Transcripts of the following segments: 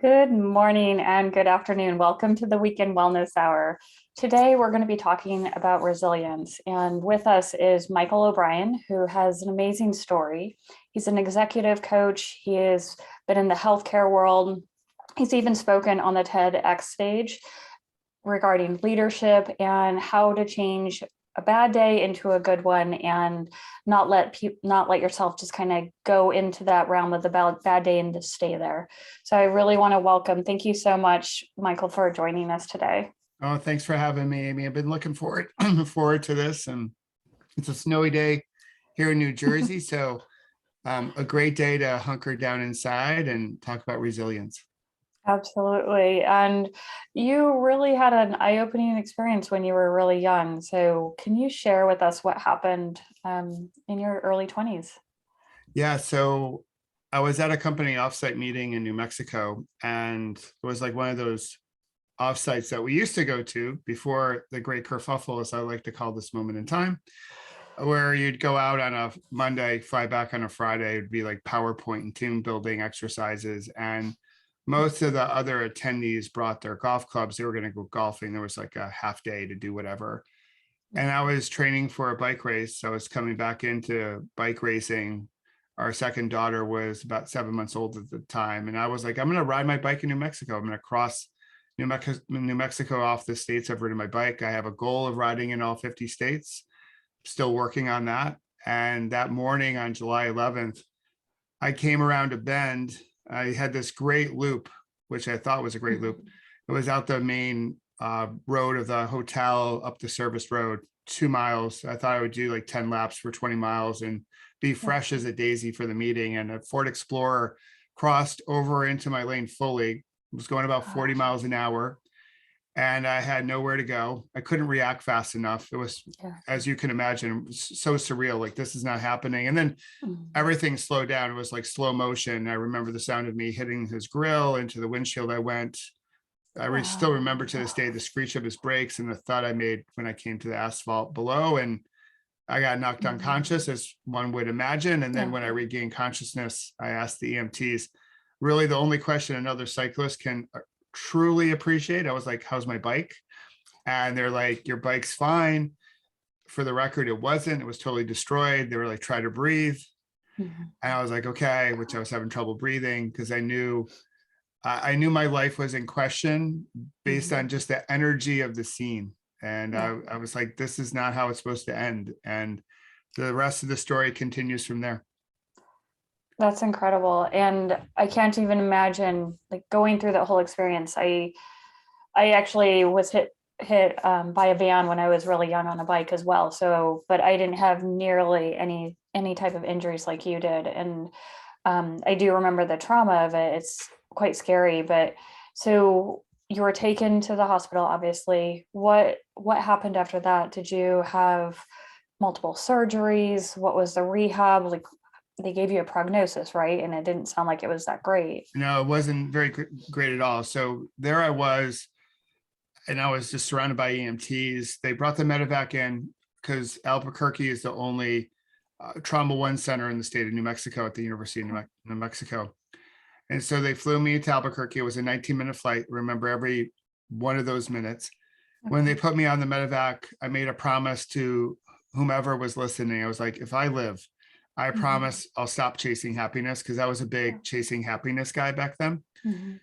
Good morning and good afternoon. Welcome to the Weekend Wellness Hour. Today, we're going to be talking about resilience. And with us is Michael O'Brien, who has an amazing story. He's an executive coach. He has been in the healthcare world. He's even spoken on the TEDx stage regarding leadership and how to change a bad day into a good one and not let yourself just kind of go into that realm of the bad day and just stay there. So I really want to thank you so much, Michael, for joining us today. Oh, thanks for having me, Amy. I've been looking forward to this, and it's a snowy day here in New Jersey, so a great day to hunker down inside and talk about resilience. Absolutely. And you really had an eye-opening experience when you were really young. So can you share with us what happened in your early 20s? Yeah, so I was at a company offsite meeting in New Mexico, and it was like one of those offsites that we used to go to before the great kerfuffle, as I like to call this moment in time, where you'd go out on a Monday, fly back on a Friday. It'd be like PowerPoint and team building exercises. And most of the other attendees brought their golf clubs. They were going to go golfing. There was like a half day to do whatever. And I was training for a bike race. So I was coming back into bike racing. Our second daughter was about 7 months old at the time. And I was like, I'm going to ride my bike in New Mexico. I'm going to cross New Mexico off the states I've ridden my bike. I have a goal of riding in all 50 states. Still working on that. And that morning on July 11th, I came around a bend. I had this great loop, which I thought was a great loop. It was out the main road of the hotel up the service road, 2 miles. I thought I would do like 10 laps for 20 miles and be fresh as a daisy for the meeting. And a Ford Explorer crossed over into my lane fully, was going about 40 miles an hour. And I had nowhere to go. I couldn't react fast enough. It was, as you can imagine, so surreal. Like, this is not happening. And then everything slowed down. It was like slow motion. I remember the sound of me hitting his grill into the windshield. I still remember to this day the screech of his brakes and the thud I made when I came to the asphalt below. And I got knocked unconscious, as one would imagine. And then when I regained consciousness, I asked the EMTs, really the only question another cyclist can truly appreciate. I was like, how's my bike? And they're like, your bike's fine. For the record, it wasn't. It was totally destroyed. They were like, try to breathe. And I was like, okay, which I was having trouble breathing because I knew my life was in question based on just the energy of the scene. And I was like, this is not how it's supposed to end. And the rest of the story continues from there. That's incredible. And I can't even imagine like going through that whole experience. I actually was hit by a van when I was really young on a bike as well. So, but I didn't have nearly any type of injuries like you did. And I do remember the trauma of it. It's quite scary. But so you were taken to the hospital, obviously. What happened after that? Did you have multiple surgeries? What was the rehab? Like, they gave you a prognosis, right? And it didn't sound like it was that great. No, it wasn't very great at all. So there I was, and I was just surrounded by EMTs. They brought the medevac in because Albuquerque is the only trauma one center in the state of New Mexico at the University of New Mexico. And so they flew me to Albuquerque. It was a 19-minute flight. Remember every one of those minutes. When they put me on the medevac, I made a promise to whomever was listening. I was like, if I live, I promise I'll stop chasing happiness, because I was a big chasing happiness guy back then.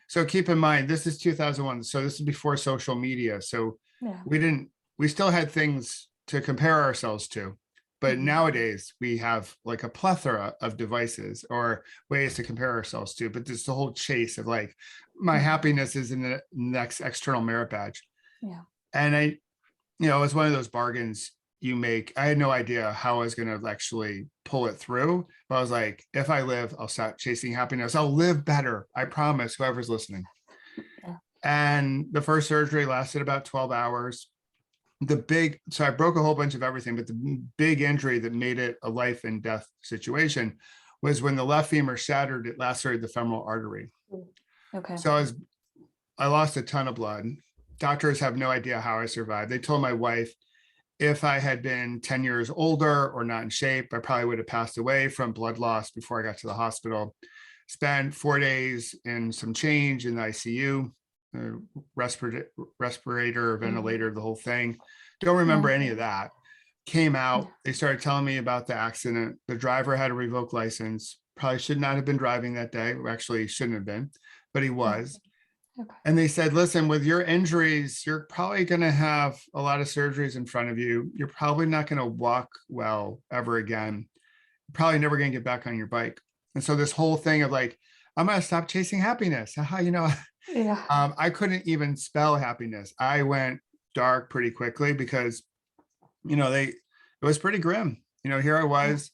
So keep in mind, this is 2001. So this is before social media. So we still had things to compare ourselves to. But nowadays we have like a plethora of devices or ways to compare ourselves to. But there's the whole chase of like, my happiness is in the next external merit badge. And it was one of those bargains you make. I had no idea how I was going to actually pull it through, but I was like, if I live, I'll stop chasing happiness. I'll live better. I promise, whoever's listening. And the first surgery lasted about 12 hours. So I broke a whole bunch of everything, but the big injury that made it a life and death situation was when the left femur shattered, it lacerated the femoral artery. So I lost a ton of blood. Doctors have no idea how I survived. They told my wife, if I had been 10 years older or not in shape, I probably would have passed away from blood loss before I got to the hospital. spent 4 days in some change in the ICU, respirator, ventilator, the whole thing. Don't remember Yeah. any of that. Came Yeah. out, they started telling me about the accident. The driver had a revoked license, probably should not have been driving that day. Actually, shouldn't have been, but he Yeah. was. Okay. And they said, listen, with your injuries, you're probably going to have a lot of surgeries in front of you. You're probably not going to walk well ever again. You're probably never going to get back on your bike. And so this whole thing of like, I'm going to stop chasing happiness. Yeah. I couldn't even spell happiness. I went dark pretty quickly because, it was pretty grim. Here I Yeah. was,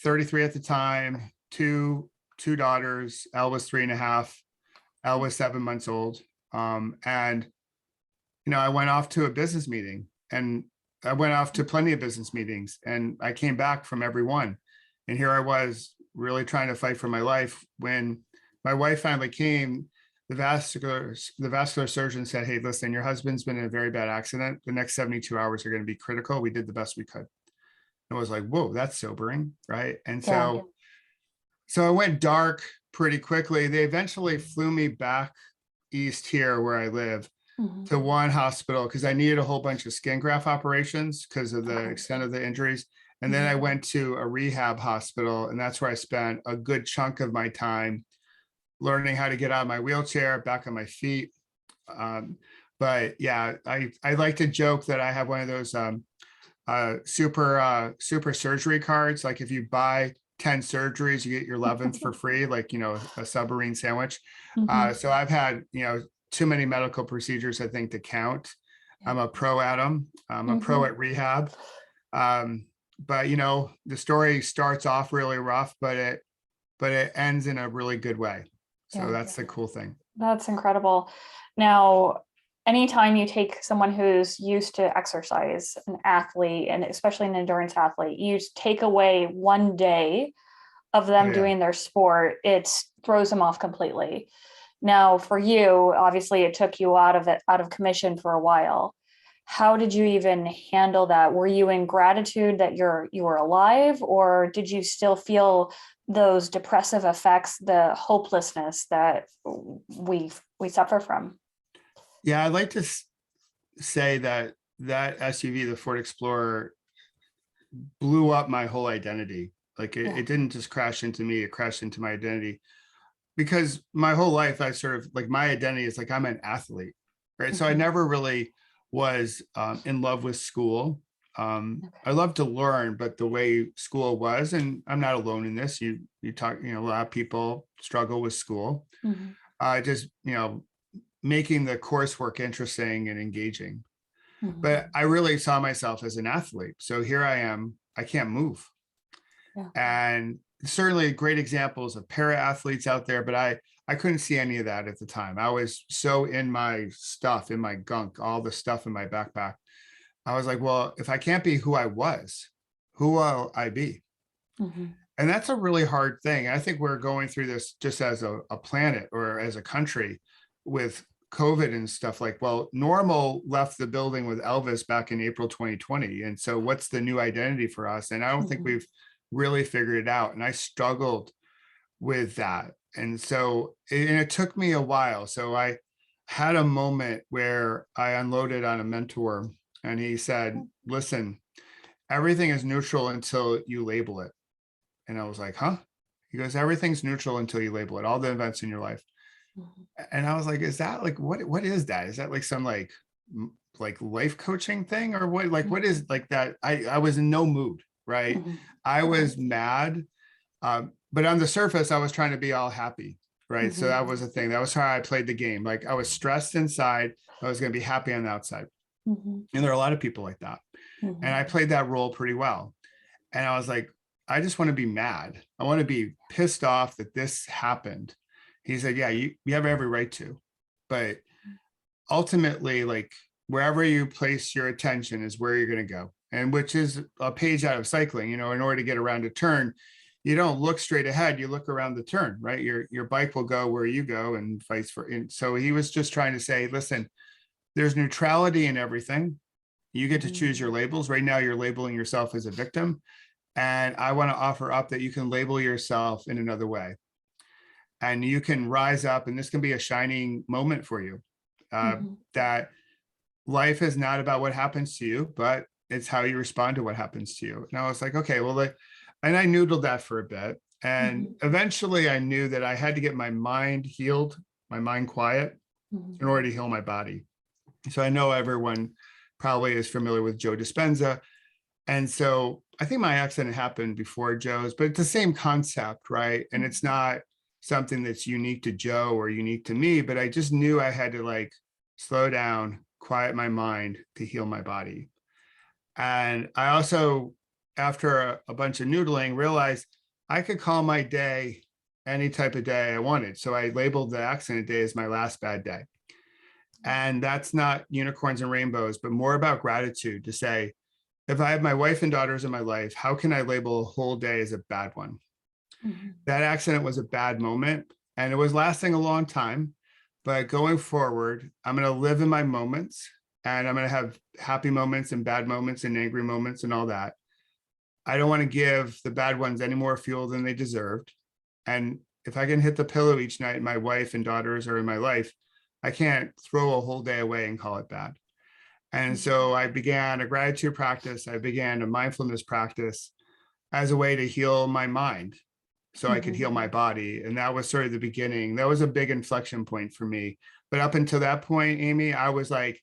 33 at the time, two daughters. Elle was 3.5. Elle was 7 months old. And, I went off to a business meeting, and I went off to plenty of business meetings, and I came back from every one. And here I was really trying to fight for my life. When my wife finally came, the vascular surgeon said, hey, listen, your husband's been in a very bad accident. The next 72 hours are going to be critical. We did the best we could. And I was like, whoa, that's sobering. Right. And Yeah. so I went dark pretty quickly. They eventually flew me back east here where I live Mhm. to one hospital because I needed a whole bunch of skin graft operations because of the Okay. extent of the injuries. And then I went to a rehab hospital, and that's where I spent a good chunk of my time learning how to get out of my wheelchair, back on my feet. But yeah, I like to joke that I have one of those super surgery cards. Like if you buy 10 surgeries, you get your 11th for free, like, a submarine sandwich. Mhm. So I've had, too many medical procedures, I think, to count. Yeah. I'm a pro at them. I'm a pro at rehab. But the story starts off really rough, but it ends in a really good way. So Yeah. that's the cool thing. That's incredible. Now, anytime you take someone who's used to exercise, an athlete, and especially an endurance athlete, you take away one day of Oh them yeah. doing their sport, it throws them off completely. Now, for you, obviously, it took you out of commission for a while. How did you even handle that? Were you in gratitude that you were alive, or did you still feel those depressive effects, the hopelessness that we suffer from? Yeah, I'd like to say that SUV, the Ford Explorer, blew up my whole identity. Like Yeah. it didn't just crash into me, it crashed into my identity. Because my whole life, I sort of like my identity is like I'm an athlete, right? So I Mhm. never really was in love with school. I love to learn, but the way school was, and I'm not alone in this. You talk, a lot of people struggle with school. Mhm. Just making the coursework interesting and engaging. Mhm. But I really saw myself as an athlete. So here I am. I can't move. Yeah. And certainly great examples of para athletes out there, but I couldn't see any of that at the time. I was so in my stuff, in my gunk, all the stuff in my backpack. I was like, well, if I can't be who I was, who will I be? Mhm. And that's a really hard thing. I think we're going through this just as a planet or as a country with COVID and stuff. Like, well, Normal left the building with Elvis back in April 2020. And so what's the new identity for us? And I don't think Mhm. we've really figured it out. And I struggled with that. And so it took me a while. So I had a moment where I unloaded on a mentor, and he said, listen, everything is neutral until you label it. And I was like, huh? He goes, everything's neutral until you label it, all the events in your life. Mhm. And I was like, is that like, what is that? Is that like some like life coaching thing or what? Like, what is like that? I was in no mood, right? Mhm. I Okay. was mad. But on the surface, I was trying to be all happy, right? So Mhm. that was the thing. That was how I played the game. Like I was stressed inside. I was going to be happy on the outside. Mhm. And there are a lot of people like that. And Mhm. I played that role pretty well. And I was like, I just want to be mad. I want to be pissed off that this happened. He said, yeah, you have every right to. But ultimately, like wherever you place your attention is where you're going to go. And which is a page out of cycling, in order to get around a turn, you don't look straight ahead, you look around the turn, right? Your bike will go where you go and vice versa. And so he was just trying to say, listen, there's neutrality in everything. You get to choose your labels. Right now, you're labeling yourself as a victim. And I want to offer up that you can label yourself in another way. and you can rise up, and this can be a shining moment for you. That life is not about what happens to you, but it's how you respond to what happens to you. And I was like, okay, well, and I noodled that for a bit. And eventually I knew that I had to get my mind healed, my mind quiet, in order to heal my body. So I know everyone probably is familiar with Joe Dispenza. And so I think my accident happened before Joe's, but it's the same concept, right? And it's not something that's unique to Joe or unique to me, but I just knew I had to like slow down, quiet my mind to heal my body. And I also, after a bunch of noodling, realized I could call my day any type of day I wanted. So I labeled the accident day as my last bad day. And that's not unicorns and rainbows, but more about gratitude, to say, if I have my wife and daughters in my life, how can I label a whole day as a bad one? That accident was a bad moment, and it was lasting a long time. But going forward, I'm going to live in my moments, and I'm going to have happy moments and bad moments and angry moments and all that. I don't want to give the bad ones any more fuel than they deserved. And if I can hit the pillow each night, my wife and daughters are in my life, I can't throw a whole day away and call it bad. And so I began a gratitude practice. I began a mindfulness practice as a way to heal my mind so I could heal my body. And that was sort of the beginning. That was a big inflection point for me. But up until that point, Amy, I was like,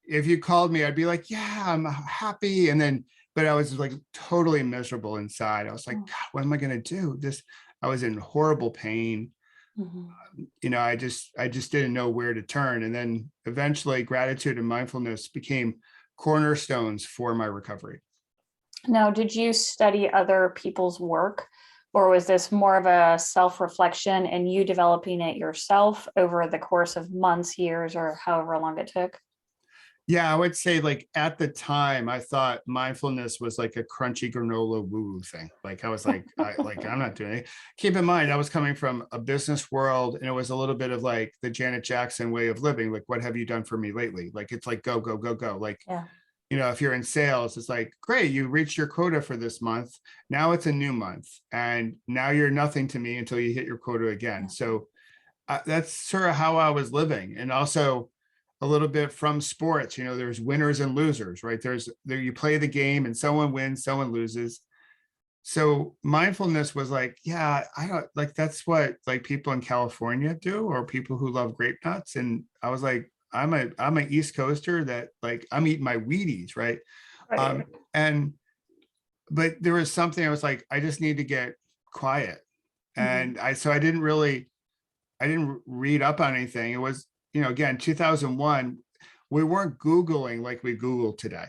if you called me, I'd be like, yeah, I'm happy. And then, but I was like totally miserable inside. I was like, God, what am I going to do? I was in horrible pain. I just didn't know where to turn. And then eventually gratitude and mindfulness became cornerstones for my recovery. Now, did you study other people's work, or was this more of a self-reflection and you developing it yourself over the course of months, years, or however long it took? Yeah, I would say like at the time, I thought mindfulness was like a crunchy granola woo thing. Like I was like, I'm not doing it. Keep in mind, I was coming from a business world, and it was a little bit of like the Janet Jackson way of living. Like, what have you done for me lately? Like, it's like, go, go, go, go. Like, Yeah. if you're in sales, it's like, great, you reached your quota for this month. Now it's a new month. And now you're nothing to me until you hit your quota again. Yeah. So that's sort of how I was living. And also, a little bit from sports, there's winners and losers, right? There you play the game and someone wins, someone loses. So mindfulness was like, yeah, I don't like, that's what like people in California do, or people who love grape nuts. And I was like, I'm an East Coaster that like, I'm eating my Wheaties, right? Right. But there was something I was like, I just need to get quiet. And I didn't read up on anything. It was, again, 2001, we weren't Googling like we Google today.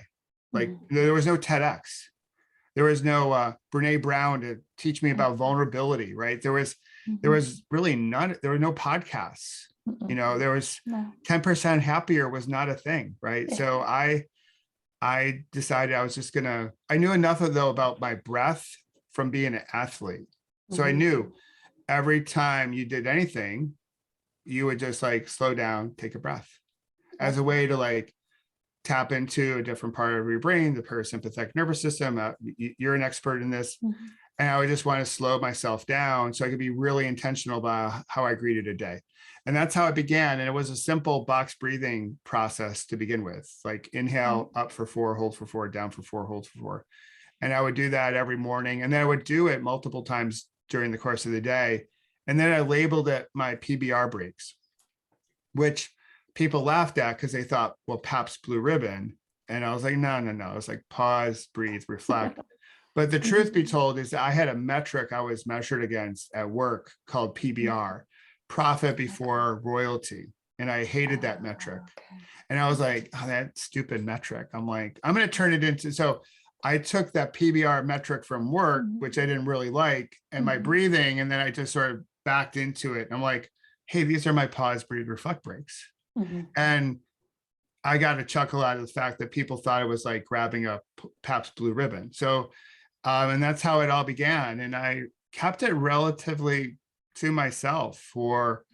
Like there was no TEDx. There was no Brene Brown to teach me about vulnerability, right? There was really none, there were no podcasts. There was 10% happier was not a thing, right? Yeah. So I decided I was just I knew enough though about my breath from being an athlete. So I knew every time you did anything, you would just like slow down, take a breath as a way to like tap into a different part of your brain, the parasympathetic nervous system. You're an expert in this. And I would just want to slow myself down so I could be really intentional about how I greeted a day. And that's how it began. And it was a simple box breathing process to begin with, like inhale up for 4, hold for 4, down for 4, hold for 4. And I would do that every morning. And then I would do it multiple times during the course of the day. And then I labeled it my PBR breaks, which people laughed at because they thought, well, Pabst Blue Ribbon. And I was like, no. It was like pause, breathe, reflect. But the truth be told is that I had a metric I was measured against at work called PBR, profit before royalty. And I hated that metric. And I was like, oh, that stupid metric. I'm like, I'm going to turn it into, so I took that PBR metric from work, which I didn't really like, and my breathing. And then I just sort of backed into it. And I'm like, hey, these are my pause, breathe, reflect breaks. And I got a chuckle out of the fact that people thought it was like grabbing a Pabst Blue Ribbon. So, and that's how it all began. And I kept it relatively to myself for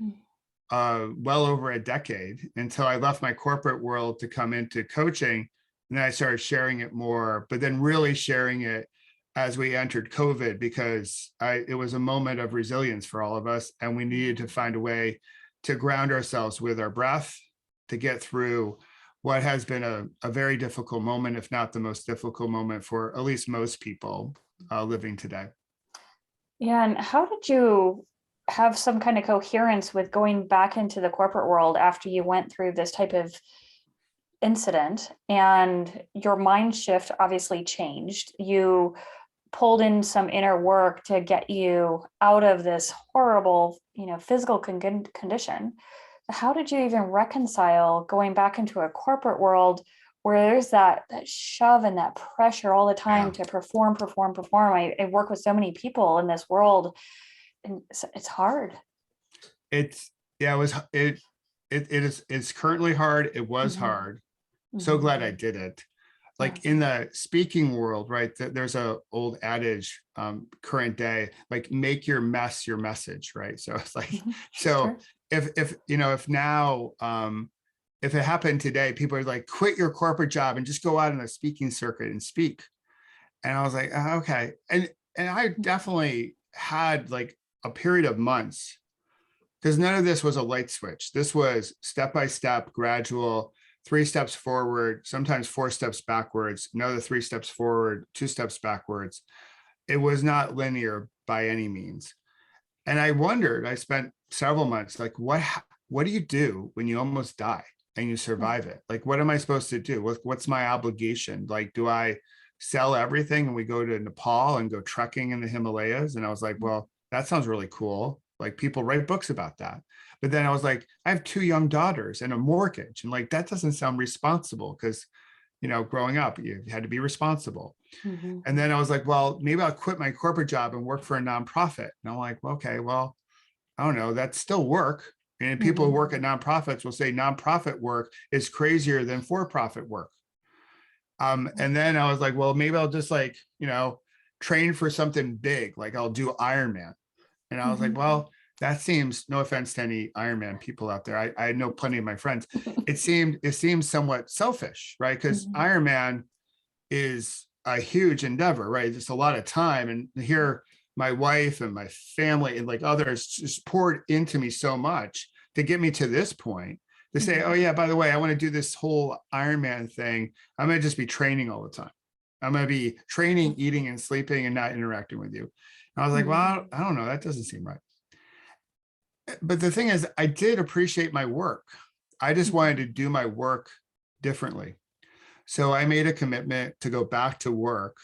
well over a decade until I left my corporate world to come into coaching. And then I started sharing it more, but then really sharing it as we entered COVID, because it was a moment of resilience for all of us. And we needed to find a way to ground ourselves with our breath to get through what has been a very difficult moment, if not the most difficult moment for at least most people living today. Yeah. And how did you have some kind of coherence with going back into the corporate world after you went through this type of incident, and your mind shift obviously changed? You pulled in some inner work to get you out of this horrible, physical condition. How did you even reconcile going back into a corporate world where there's that shove and that pressure all the time Yeah. to perform? I work with so many people in this world, and it's hard. It's yeah, it was it's currently hard. It was Mhm, hard. So mhm. glad I did it. Yeah. Like in the speaking world, right? There's a old adage, current day, like make your mess your message, right? So it's like, Mhm. so Sure. if now if it happened today, people are like, quit your corporate job and just go out on a speaking circuit and speak. And I was like, okay. And I definitely had like a period of months, because none of this was a light switch. This was step by step, gradual, 3 steps forward, sometimes 4 steps backwards, another 3 steps forward, 2 steps backwards. It was not linear by any means. And I wondered, I spent several months like, what do you do when you almost die and you Yeah. survive it? Like, what am I supposed to do? What's my obligation? Like, do I sell everything and we go to Nepal and go trekking in the Himalayas? And I was like, well, that sounds really cool. Like, people write books about that. But then I was like, I have 2 young daughters and a mortgage. And like, that doesn't sound responsible, because, growing up, you had to be responsible. Mhm. And then I was like, well, maybe I'll quit my corporate job and work for a nonprofit. And I'm like, well, okay, well, I don't know, that's still work. And people who Mhm. work at nonprofits will say nonprofit work is crazier than for-profit work. And then I was like, well, maybe I'll just like, train for something big, like I'll do Ironman. And I was like, Mhm. well, that seems, no offense to any Ironman people out there, I know plenty of my friends. It seems somewhat selfish, right? Because Mhm. Ironman is a huge endeavor, right? Just a lot of time. And here, my wife and my family and like others just poured into me so much to get me to this point, to say, oh Mhm. yeah, by the way, I want to do this whole Ironman thing. I'm going to just be training all the time. I'm going to be training, eating, and sleeping and not interacting with you. And I was like, Mhm. well, I don't know. That doesn't seem right. But the thing is, I did appreciate my work. I just wanted to Mhm. do my work differently. So I made a commitment to go back to work,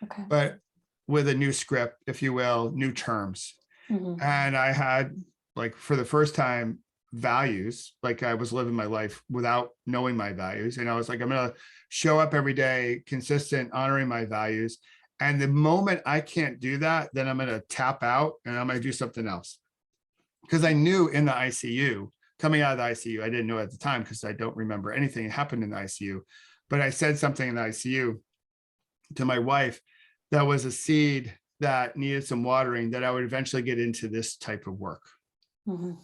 Okay. but with a new script, if you will, new terms. Mhm. And I had, like, for the first time, values. Like, I was living my life without knowing my values. And I was like, I'm going to show up every day, consistent, honoring my values. And the moment I can't do that, then I'm going to tap out and I'm going to do something else. Because I knew in the ICU, coming out of the ICU, I didn't know at the time because I don't remember anything that happened in the ICU. But I said something in the ICU to my wife that was a seed that needed some watering, that I would eventually get into this type of work. Mhm.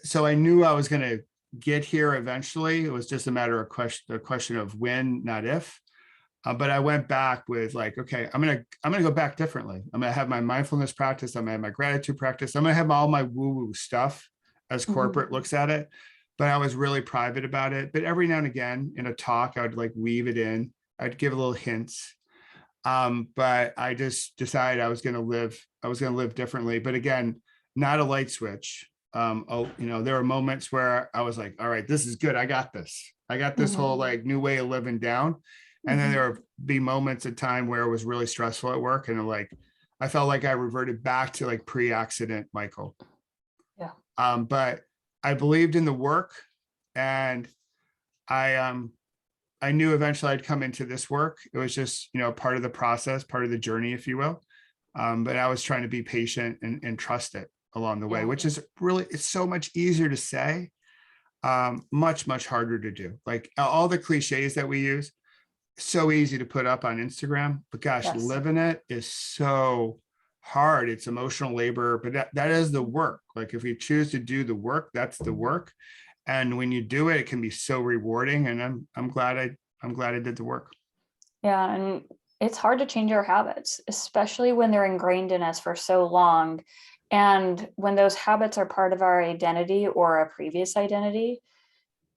So I knew I was going to get here eventually. It was just a question of when, not if. But I went back with like, okay, I'm gonna go back differently. I'm gonna have my mindfulness practice. I'm gonna have my gratitude practice. I'm gonna have all my woo-woo stuff as Mhm. corporate looks at it. But I was really private about it. But every now and again in a talk, I would like weave it in. I'd give a little hints. But I just decided I was gonna live differently. But again, not a light switch. There were moments where I was like, all right, this is good. I got this. I got this whole Mhm. like new way of living down. And then Mhm. there would be moments of time where it was really stressful at work. And like I felt like I reverted back to like pre-accident Michael. Yeah. But I believed in the work, and I I knew eventually I'd come into this work. It was just, part of the process, part of the journey, if you will. But I was trying to be patient and trust it along the way, Yeah. which is really, it's so much easier to say, much, much harder to do. Like all the cliches that we use, so easy to put up on Instagram, but gosh, Yes. living it is so hard. It's emotional labor, but that is the work. Like if you choose to do the work, that's the work. And when you do it, it can be so rewarding. And I'm glad I did the work. Yeah. And It's hard to change our habits, especially when they're ingrained in us for so long. And when those habits are part of our identity or a previous identity,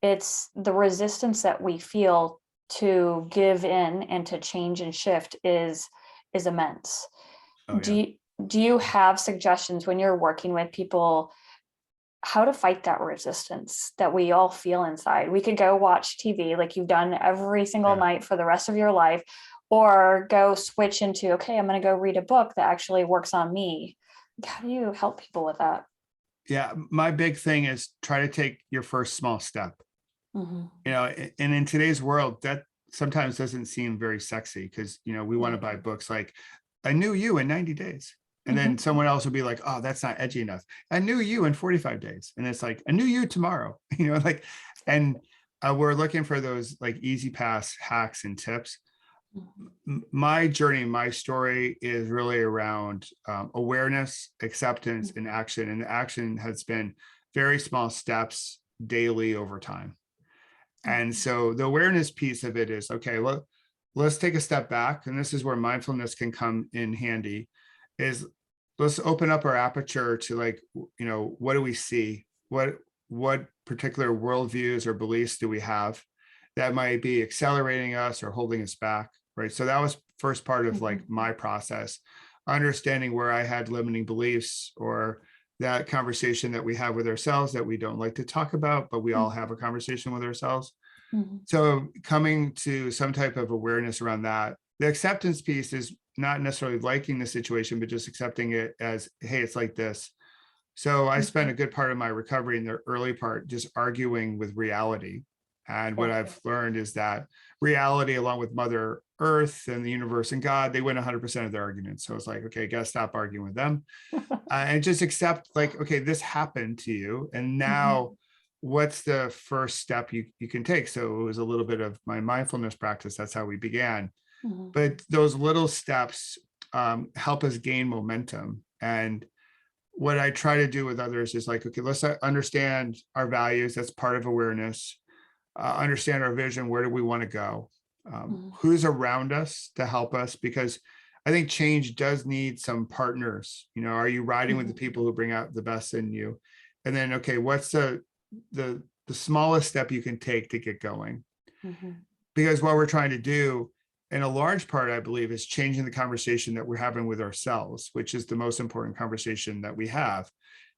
it's the resistance that we feel to give in and to change and shift is immense. Oh Do yeah. you, do you have suggestions when you're working with people how to fight that resistance that we all feel inside? We could go watch TV like you've done every single Yeah. night for the rest of your life, or go switch into, okay, I'm going to go read a book that actually works on me. How do you help people with that? Yeah. My big thing is try to take your first small step. Mhm. And in today's world, that sometimes doesn't seem very sexy because, we want to Right. buy books like I knew you in 90 days. And then Mhm. someone else will be like, oh, that's not edgy enough. I knew you in 45 days. And it's like, I knew you tomorrow, like, and we're looking for those like easy pass hacks and tips. Mhm. My journey, my story is really around awareness, acceptance, and action. And the action has been very small steps daily over time. And Mhm. so the awareness piece of it is okay, let's take a step back. And this is where mindfulness can come in handy is let's open up our aperture to like, what do we see? What particular worldviews or beliefs do we have that might be accelerating us or holding us back? Right. So that was first part of like Mhm. my process, understanding where I had limiting beliefs or that conversation that we have with ourselves that we don't like to talk about, but we all Mhm. have a conversation with ourselves. Mhm. So coming to some type of awareness around that. The acceptance piece is not necessarily liking the situation, but just accepting it as, hey, it's like this. So I spent Mhm. a good part of my recovery in the early part just arguing with reality. And what Yeah. I've learned is that reality, along with Mother Earth and the universe and God, they win 100% of their arguments. So it's like, okay, gotta stop arguing with them and just accept, like, okay, this happened to you. And now Mhm. what's the first step you can take? So it was a little bit of my mindfulness practice. That's how we began. Mhm. But those little steps help us gain momentum. And what I try to do with others is like, okay, let's understand our values. That's part of awareness. Understand our vision. Where do we want to go? Mhm. Who's around us to help us? Because I think change does need some partners. Are you riding with the Mhm. people who bring out the best in you? And then, okay, what's the smallest step you can take to get going? Mhm. Because what we're trying to do in a large part, I believe, is changing the conversation that we're having with ourselves, which is the most important conversation that we have.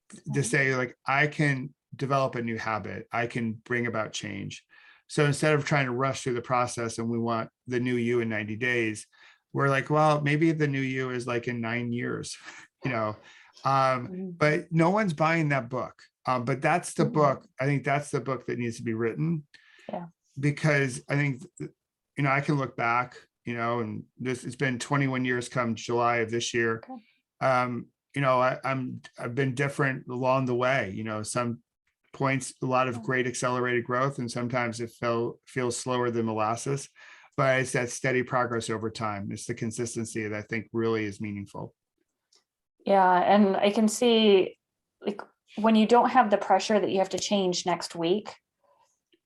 To Right. say, like, I can develop a new habit, I can bring about change. So instead of trying to rush through the process and we want the new you in 90 days, we're like, well, maybe the new you is like in 9 years, you know. Mhm. But no one's buying that book. But that's the Mhm. book. I think that's the book that needs to be written Yeah. because I think, I can look back, and this it's been 21 years come July of this year. Okay. I've been different along the way. Some points a lot of Yeah. great accelerated growth, and sometimes it feels slower than molasses. But it's that steady progress over time. It's the consistency that I think really is meaningful. Yeah, and I can see, like, when you don't have the pressure that you have to change next week,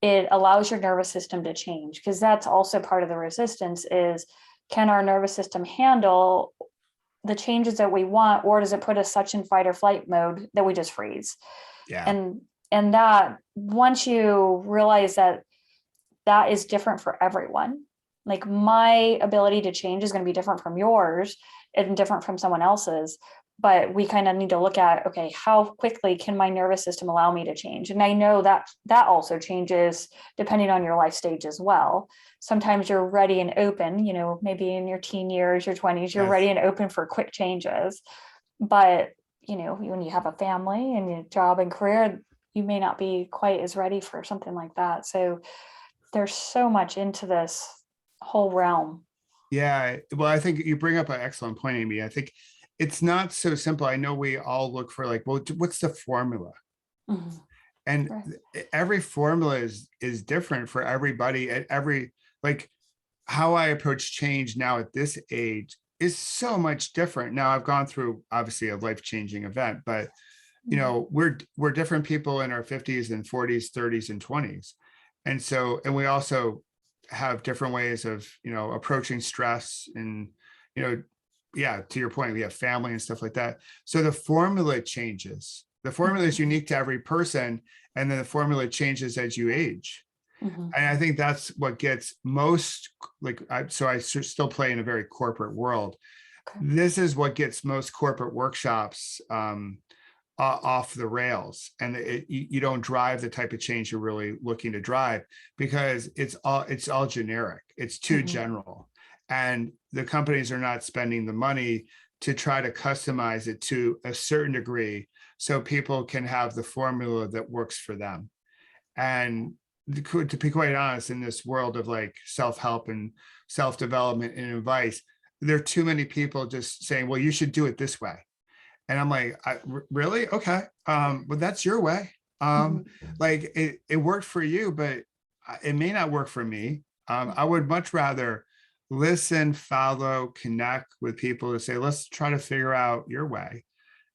it allows your nervous system to change, because that's also part of the resistance is, can our nervous system handle the changes that we want, or does it put us such in fight or flight mode that we just freeze? Yeah. And that, once you realize that that is different for everyone, like my ability to change is going to be different from yours and different from someone else's, but we kind of need to look at, okay, how quickly can my nervous system allow me to change? And I know that that also changes depending on your life stage as well. Sometimes you're ready and open, maybe in your teen years, your 20s, you're ready Yes. and open for quick changes. But when you have a family and your job and career, you may not be quite as ready for something like that. So there's so much into this whole realm. Yeah. Well, I think you bring up an excellent point, Amy. I think it's not so simple. I know we all look for like, well, what's the formula? Mhm. And Right. every formula is different for everybody at every, like, how I approach change now at this age is so much different. Now I've gone through obviously a life-changing event, but Mhm. we're different people in our 50s and 40s, 30s and 20s. And so, and we also have different ways of, approaching stress and, you know, yeah, to your point, we have family and stuff like that. So the formula changes. The formula is unique to every person, and then the formula changes as you age. Mhm. And I think that's what gets most like, I still play in a very corporate world. Okay. This is what gets most corporate workshops off the rails, and you don't drive the type of change you're really looking to drive, because it's all generic. It's too Mhm. general, and the companies are not spending the money to try to customize it to a certain degree so people can have the formula that works for them. And to be quite honest, in this world of like self-help and self-development and advice, there are too many people just saying, well, you should do it this way. And I'm like, really? Okay. Well, that's your way. Mhm. Like it worked for you, but it may not work for me. I would much rather listen, follow, connect with people to say, let's try to figure out your way.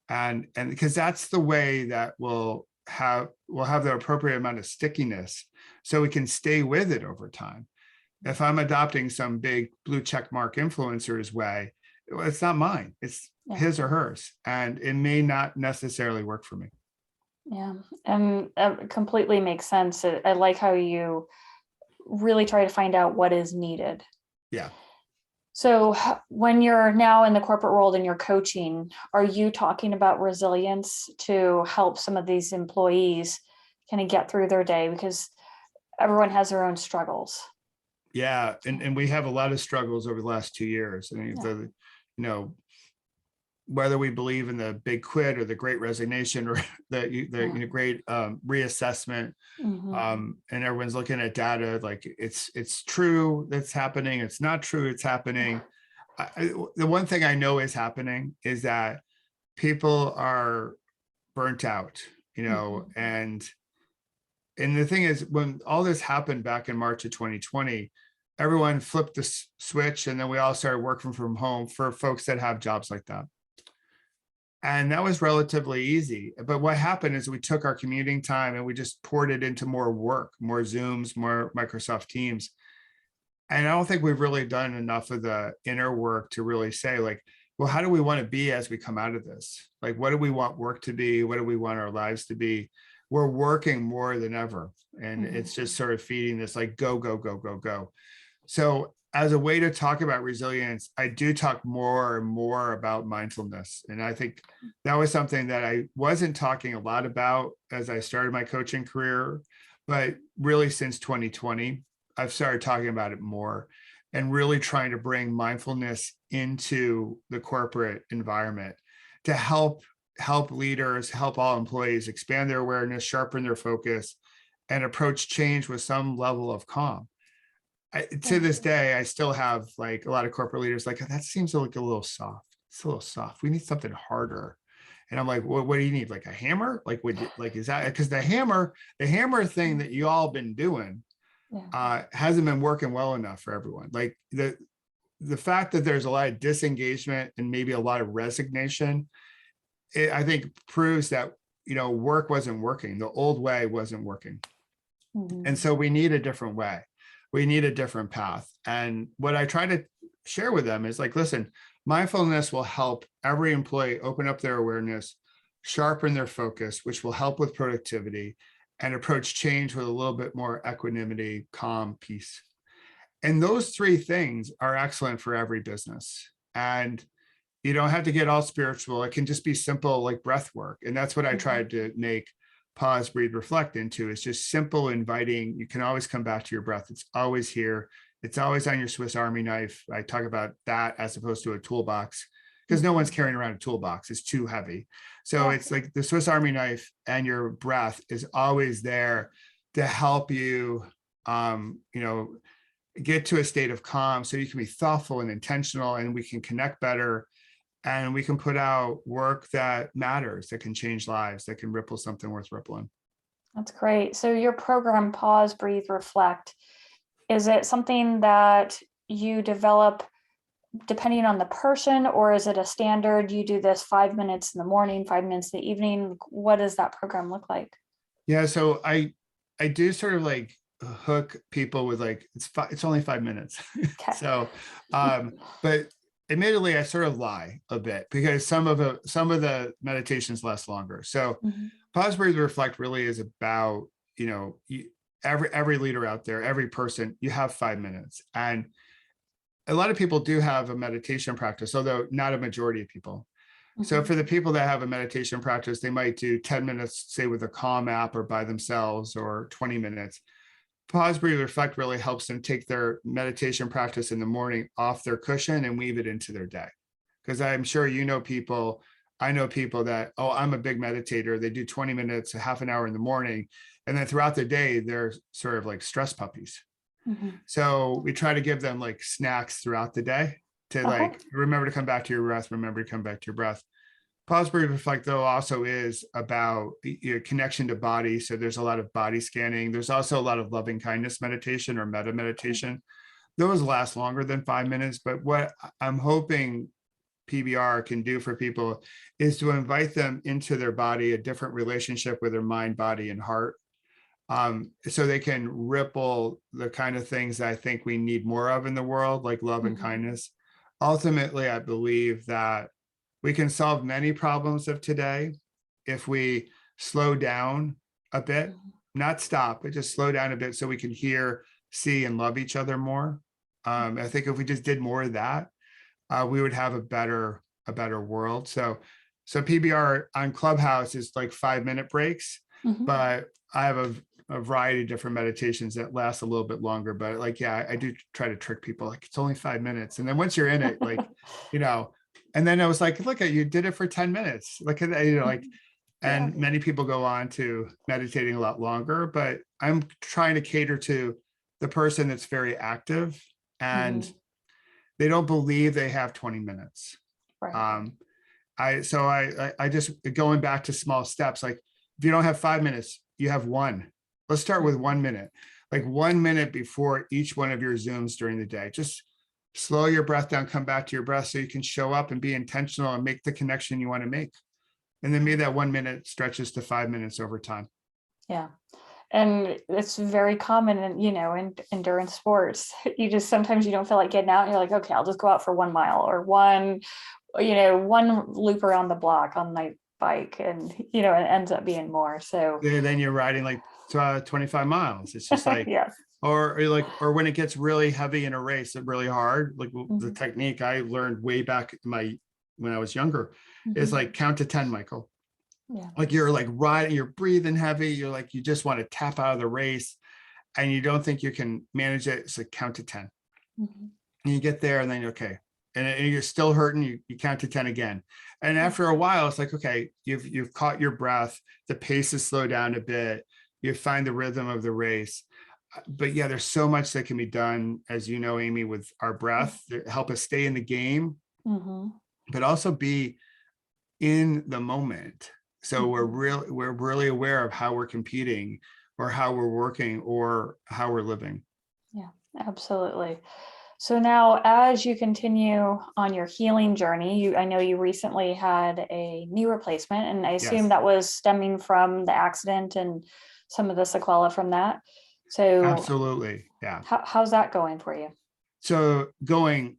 And because that's the way that will have the appropriate amount of stickiness so we can stay with it over time. If I'm adopting some big blue check mark influencer's way, well, it's not mine. It's Yeah. his or hers, and it may not necessarily work for me. Yeah. And completely makes sense. I like how you really try to find out what is needed. Yeah. So, when you're now in the corporate world and you're coaching, are you talking about resilience to help some of these employees kind of get through their day? Because everyone has their own struggles. Yeah. And we have a lot of struggles over the last 2 years. I mean, Yeah. you know, whether we believe in the big quit or the great resignation or the great reassessment, Hmm. and everyone's looking at data like it's true that's happening, it's not true it's happening. The one thing I know is happening is that people are burnt out, Hmm. and the thing is, when all this happened back in March of 2020, everyone flipped the switch, and then we all started working from home for folks that have jobs like that. And that was relatively easy. But what happened is we took our commuting time and we just poured it into more work, more Zooms, more Microsoft Teams. And I don't think we've really done enough of the inner work to really say, like, well, how do we want to be as we come out of this? Like, what do we want work to be? What do we want our lives to be? We're working more than ever. And Hmm. it's just sort of feeding this like go, go, go, go, go. So, as a way to talk about resilience, I do talk more and more about mindfulness. And I think that was something that I wasn't talking a lot about as I started my coaching career. But really, since 2020, I've started talking about it more and really trying to bring mindfulness into the corporate environment to help leaders, help all employees expand their awareness, sharpen their focus, and approach change with some level of calm. To Yeah. this day, I still have like a lot of corporate leaders like, that seems like a little soft. It's a little soft. We need something harder. And I'm like, what do you need? Like a hammer? Like, would you like, is that because the hammer thing that you all been doing Yeah. hasn't been working well enough for everyone. Like the fact that there's a lot of disengagement and maybe a lot of resignation, I think proves that, work wasn't working. The old way wasn't working. Hmm. And so we need a different way. We need a different path. And what I try to share with them is like, listen, mindfulness will help every employee open up their awareness, sharpen their focus, which will help with productivity, and approach change with a little bit more equanimity, calm, peace. And those three things are excellent for every business. And you don't have to get all spiritual. It can just be simple, like breath work. And that's what I Hmm. tried to make pause, breathe, reflect into. It's just simple, inviting. You can always come back to your breath. It's always here. It's always on your Swiss Army knife. I talk about that as opposed to a toolbox, because no one's carrying around a toolbox. It's too heavy. So Yeah. it's like the Swiss Army knife, and your breath is always there to help you, um, you know, get to a state of calm so you can be thoughtful and intentional, and we can connect better, and we can put out work that matters, that can change lives, that can ripple something worth rippling. That's great. So your program, Pause, Breathe, Reflect, is it something that you develop depending on the person, or is it a standard? You do this 5 minutes in the morning, 5 minutes in the evening. What does that program look like? Yeah, so I do sort of like hook people with like, it's only 5 minutes. Okay. So, but admittedly, I sort of lie a bit because some of the meditations last longer. So Mhm. pause, breathe, reflect really is about, every leader out there, every person, you have 5 minutes. And a lot of people do have a meditation practice, although not a majority of people. So Mhm. for the people that have a meditation practice, they might do 10 minutes, say with a Calm app or by themselves, or 20 minutes. Pause, breathe, reflect really helps them take their meditation practice in the morning off their cushion and weave it into their day. Because I'm sure I know people that, oh, I'm a big meditator. They do 20 minutes, a half an hour in the morning. And then throughout the day, they're sort of like stress puppies. Mhm. So we try to give them like snacks throughout the day to Uh-huh. like remember to come back to your breath, remember to come back to your breath. Pause, breathe, reflect, though, also is about your connection to body. So there's a lot of body scanning. There's also a lot of loving kindness meditation or meta Okay. meditation. Those last longer than 5 minutes. But what I'm hoping PBR can do for people is to invite them into their body, a different relationship with their mind, body, and heart. So they can ripple the kind of things that I think we need more of in the world, like love and Mhm. kindness. Ultimately, I believe that we can solve many problems of today if we slow down a bit, Mhm. not stop, but just slow down a bit so we can hear, see, and love each other more. I think if we just did more of that, we would have a better world. So PBR on Clubhouse is like 5 minute breaks, Mhm. but I have a variety of different meditations that last a little bit longer. But like, yeah, I do try to trick people. Like it's only 5 minutes, and then once you're in it, like, you know, and then I was like, look at you did it for 10 minutes. Look at that, like, Yeah. and many people go on to meditating a lot longer. But I'm trying to cater to the person that's very active and Mhm. they don't believe they have 20 minutes. Right. Um, I just going back to small steps. Like if you don't have 5 minutes, you have one. Let's start with Mhm. 1 minute, like 1 minute before each one of your Zooms during the day. Just slow your breath down, come back to your breath so you can show up and be intentional and make the connection you want to make. And then Yeah. maybe that 1 minute stretches to 5 minutes over time. Yeah. And it's very common in, in endurance sports. You just sometimes you don't feel like getting out and you're like, okay, I'll just go out for 1 mile or one loop around the block on my bike. And, it ends up being more. So And then you're riding like 25 miles. It's just like, yes. or when it gets really heavy in a race, really hard, like the Mhm. technique I learned way back when I was younger is Mhm. like count to 10, Michael. Yeah. Like you're like riding, you're breathing heavy, you're like, you just want to tap out of the race and you don't think you can manage it. It's like count to 10. Mhm. And you get there and then you're okay. And you're still hurting, you count to 10 again. And Yeah. after a while, it's like, okay, you've caught your breath, the pace has slowed down a bit, you find the rhythm of the race. But yeah, there's so much that can be done, as you know, Amy, with our breath to help us stay in the game, Mhm. but also be in the moment. So Mhm. we're really aware of how we're competing or how we're working or how we're living. Yeah, absolutely. So now, as you continue on your healing journey, I know you recently had a knee replacement, and I assume Yes, that was stemming from the accident and some of the sequela from that. So, absolutely. Yeah. how's that going for you? So going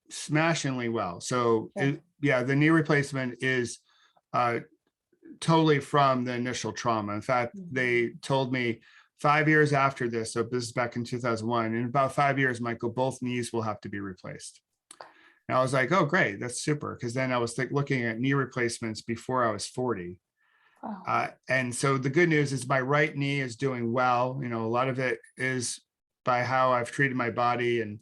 smashingly well. So Yeah. yeah, the knee replacement is uh, totally from the initial trauma. In fact, Mhm. they told me 5 years after this, so this is back in 2001, in about 5 years, Michael, both knees will have to be replaced. And I was like, oh, great, that's super. Because then I was looking at knee replacements before I was 40. Wow. And so the good news is my right knee is doing well. A lot of it is by how I've treated my body and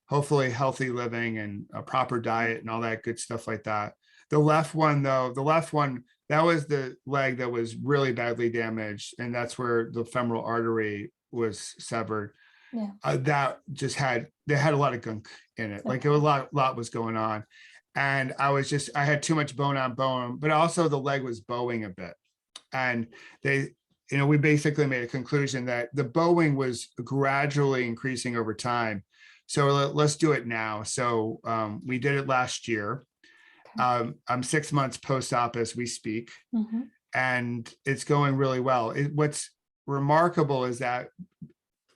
hopefully healthy living and a proper diet and all that good stuff like that. The left one, though, that was the leg that was really badly damaged. And that's where the femoral artery was severed. Yeah. That just they had a lot of gunk in it. Like a Okay. lot was going on. And I had too much bone on bone, but also the leg was bowing a bit. And they, we basically made a conclusion that the bowing was gradually increasing over time. So let's do it now. So we did it last year. Okay. I'm 6 months post-op as we speak, Mhm. and it's going really well. What's remarkable is that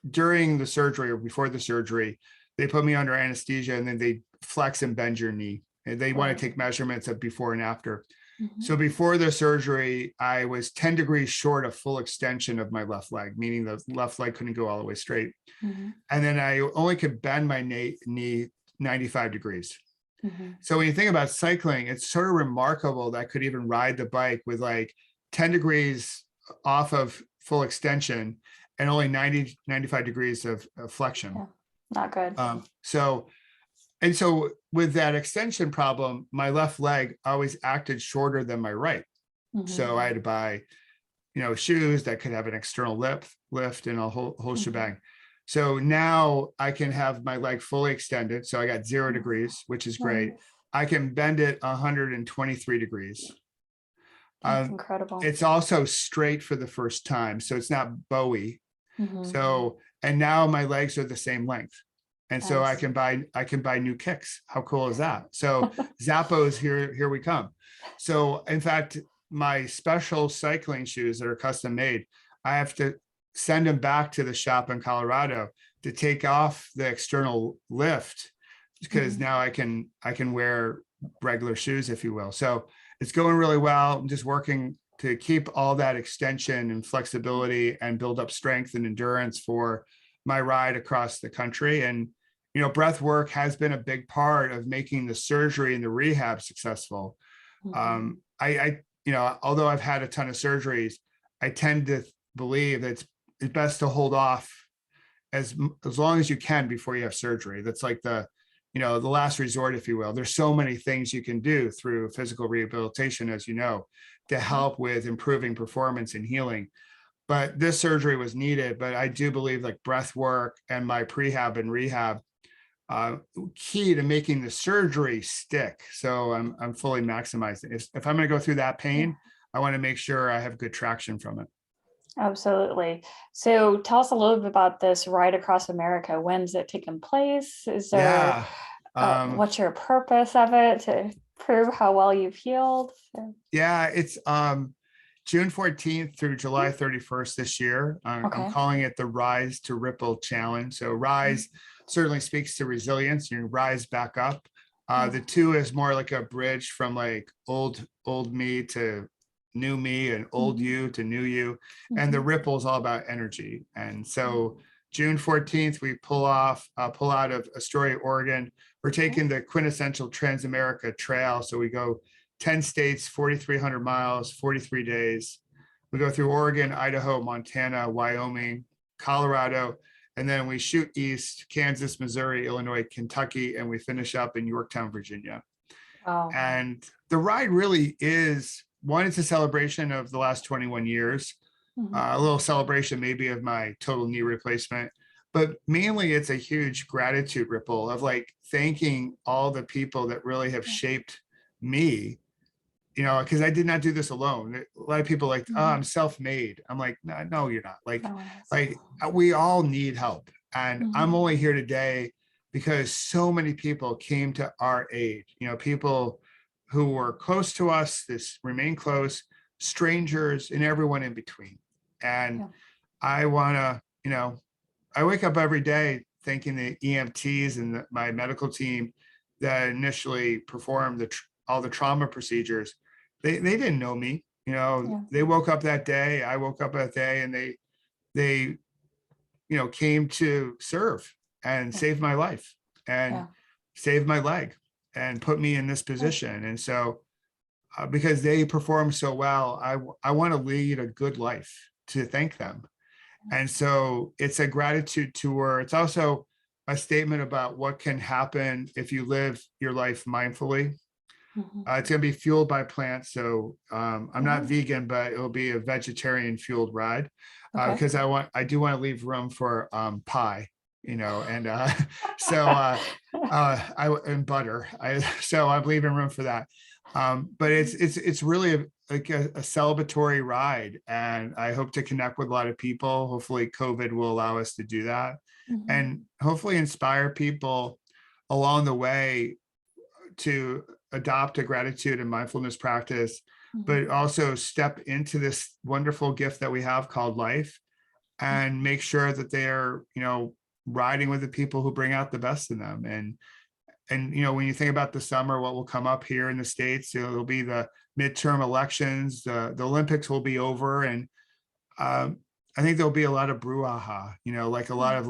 during the surgery or before the surgery, they put me under anesthesia and then they flex and bend your knee. And they want Right. to take measurements of before and after. Mhm. So before the surgery, I was 10 degrees short of full extension of my left leg, meaning the left leg couldn't go all the way straight. Mhm. And then I only could bend my knee 95 degrees. Mhm. So when you think about cycling, it's sort of remarkable that I could even ride the bike with like 10 degrees off of full extension and only 95 degrees of flexion. Yeah. Not good. So with that extension problem, my left leg always acted shorter than my right. Mhm. So I had to buy, shoes that could have an external lift and a whole Mhm. shebang. So now I can have my leg fully extended. So I got 0 degrees, which is great. Nice. I can bend it 123 degrees. That's incredible. It's also straight for the first time. So it's not bowy. Mhm. So, and now my legs are the same length. And so I Nice. can buy new kicks. How cool is that? So Zappos, here we come. So in fact, my special cycling shoes that are custom made, I have to send them back to the shop in Colorado to take off the external lift because Mhm. now I can wear regular shoes, if you will. So it's going really well. I'm just working to keep all that extension and flexibility and build up strength and endurance for my ride across the country. And breath work has been a big part of making the surgery and the rehab successful. Mhm. Although I've had a ton of surgeries, I tend to believe that it's best to hold off as long as you can before you have surgery. That's like the last resort, if you will. There's so many things you can do through physical rehabilitation, as you know, to help with improving performance and healing. But this surgery was needed. But I do believe like breath work and my prehab and rehab key to making the surgery stick. So I'm fully maximizing. If I'm going to go through that pain, I want to make sure I have good traction from it. Absolutely. So tell us a little bit about this ride across America. When's it taking place? Is there, Yeah. what's your purpose of it to prove how well you've healed? Yeah, it's June 14th through July 31st this year. I'm Okay. calling it the Rise to Ripple Challenge. So Rise certainly speaks to resilience. You rise back up. The 2 is more like a bridge from like old me to new me and old you to new you. And the ripple is all about energy. And so June 14th, we pull out of Astoria, Oregon. We're taking the quintessential Transamerica Trail. So we go 10 states, 4,300 miles, 43 days. We go through Oregon, Idaho, Montana, Wyoming, Colorado, and then we shoot east, Kansas, Missouri, Illinois, Kentucky, and we finish up in Yorktown, Virginia. Wow. And the ride really is, one, it's a celebration of the last 21 years, a little celebration maybe of my total knee replacement, but mainly it's a huge gratitude ripple of like thanking all the people that really have shaped me, because I did not do this alone. A lot of people like, oh, I'm self-made. I'm like, no, you're not. Like we all need help. And I'm only here today because so many people came to our aid, people who were close to us, this remain close, strangers, and everyone in between. And I want to, I wake up every day thanking the EMTs and my medical team that initially performed all the trauma procedures. They didn't know me, they woke up that day. I woke up that day, and they came to serve and save my life and save my leg and put me in this position. And so because they performed so well, I want to lead a good life to thank them. And so it's a gratitude tour. It's also a statement about what can happen if you live your life mindfully. It's going to be fueled by plants. So I'm not vegan, but it'll be a vegetarian fueled ride because I do want to leave room for pie, and and butter. So I'm leaving room for that. But it's really like a celebratory ride, and I hope to connect with a lot of people. Hopefully COVID will allow us to do that, and hopefully inspire people along the way to adopt a gratitude and mindfulness practice, but also step into this wonderful gift that we have called life and make sure that they're, riding with the people who bring out the best in them. And when you think about the summer, what will come up here in the States, there'll be the midterm elections, the Olympics will be over, and I think there'll be a lot of brouhaha, like a lot of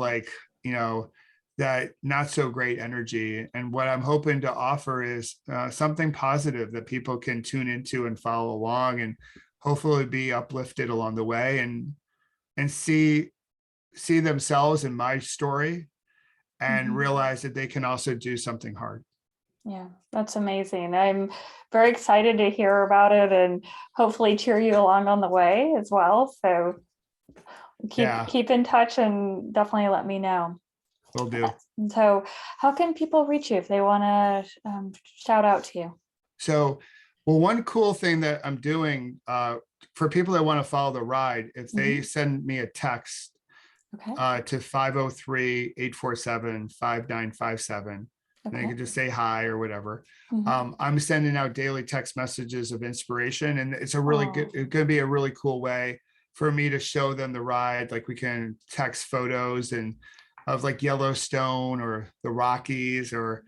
that not so great energy. And what I'm hoping to offer is something positive that people can tune into and follow along, and hopefully be uplifted along the way, and see themselves in my story, and realize that they can also do something hard. Yeah, that's amazing. I'm very excited to hear about it and hopefully cheer you along on the way as well. So Yeah, keep in touch and definitely let me know. will do. So how can people reach you if they want to shout out to you? So, well, one cool thing that I'm doing for people that want to follow the ride, if they send me a text Okay. to 503-847-5957, and they Okay. can just say hi or whatever. I'm sending out daily text messages of inspiration, and it's going to be a really cool way for me to show them the ride. Like, we can text photos and of like Yellowstone or the Rockies or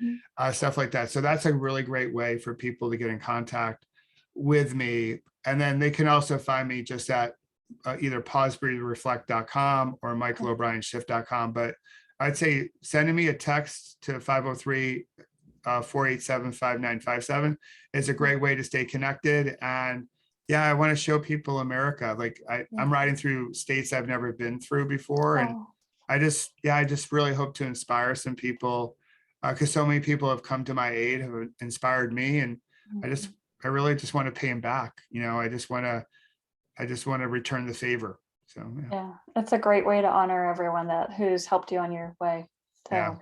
stuff like that. So that's a really great way for people to get in contact with me. And then they can also find me just at either pausebreathereflect.com or michaelobrienshift.com. But I'd say sending me a text to 503 487-5957 is a great way to stay connected. And yeah, I want to show people America. Like I'm riding through states I've never been through before. And I just really hope to inspire some people, because so many people have come to my aid, have inspired me. And I really just want to pay them back. I just want to return the favor. So yeah, that's a great way to honor everyone who's helped you on your way. So,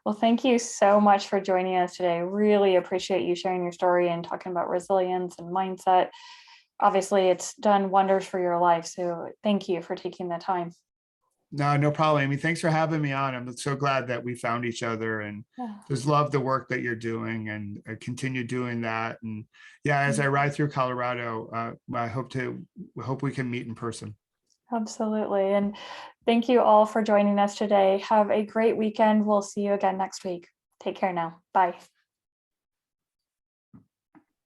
well, thank you so much for joining us today. Really appreciate you sharing your story and talking about resilience and mindset. Obviously, it's done wonders for your life. So thank you for taking the time. No problem. I mean, thanks for having me on. I'm so glad that we found each other, and just love the work that you're doing, and continue doing that. And yeah, as I ride through Colorado, I hope we can meet in person. Absolutely. And thank you all for joining us today. Have a great weekend. We'll see you again next week. Take care now. Bye.